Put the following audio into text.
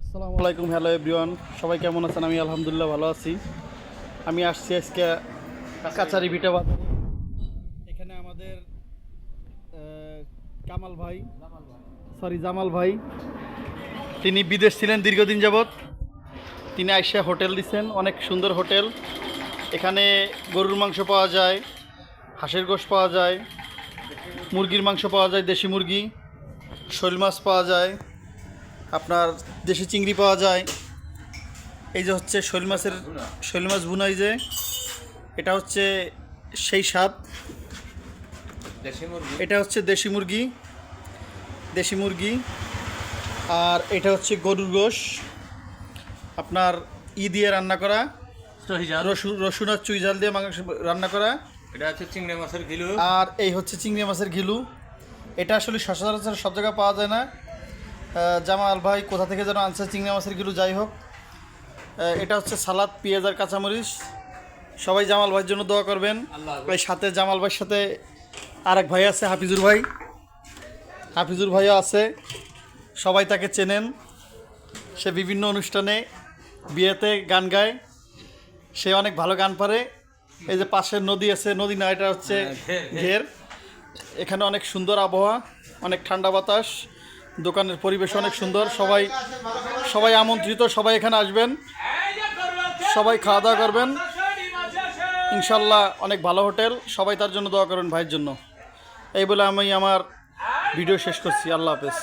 আসসালামু আলাইকুম, hello everyone, সবাই কেমন আছেন? আমি আলহামদুলিল্লাহ ভালো আছি। আমি আসছি আজকে কাচারি ভিটা বাজারে। এখানে আমাদের কামাল ভাই, জামাল ভাই, তিনি বিদেশ ছিলেন দীর্ঘদিন যাবৎ। তিনি আইসা হোটেল দিচ্ছেন, অনেক সুন্দর হোটেল। এখানে গরুর মাংস পাওয়া যায়, হাঁসের গোশত পাওয়া যায়, মুরগির মাংস পাওয়া যায়, দেশি মুরগি, শোল মাছ পাওয়া যায়, আপনার দেশি চিংড়ি পাওয়া যায়। এই যে হচ্ছে শোল মাছ ভুনা, যে এটা হচ্ছে সেই স্বাদ। এটা হচ্ছে দেশি মুরগি। আর এটা হচ্ছে গরুর গোশ, আপনার দিয়ে রান্না করা, রসুন আর চুই ঝাল দিয়ে মাংস রান্না করা। এটা হচ্ছে চিংড়ি মাছের ঘিলু। আর এই হচ্ছে চিংড়ি মাছের ঘিলু। এটা আসলে সচরাচর সব জায়গায় পাওয়া যায় না। জামাল ভাই কোথা থেকে যেন আনছে চিংড়ি মাছের ঘিলু, যাই হোক। এটা হচ্ছে সালাদ, পেঁয়াজ আর কাঁচামরিচ। সবাই জামাল ভাইয়ের জন্য দোয়া করবেন। এই সাথে জামাল ভাইয়ের সাথে আরেক ভাই আছে, হাফিজুর ভাইও আছে। সবাই তাকে চেনেন, সে বিভিন্ন অনুষ্ঠানে, বিয়েতে গান গায়, সে অনেক ভালো গান পারে। এই যে পাশের নদী আছে, নদী না, এটা হচ্ছে ঘের। এখানে অনেক সুন্দর আবহাওয়া, অনেক ঠান্ডা বাতাস, দোকানের পরিবেশ অনেক সুন্দর। সবাই আমন্ত্রিত, সবাই এখানে আসবেন, সবাই খাওয়া দাওয়া করবেন ইনশাল্লাহ। অনেক ভালো হোটেল, সবাই তার জন্য দোয়া করবেন, ভাইয়ের জন্য। এই বলে আমি আমার ভিডিও শেষ করছি। আল্লাহ হাফেজ।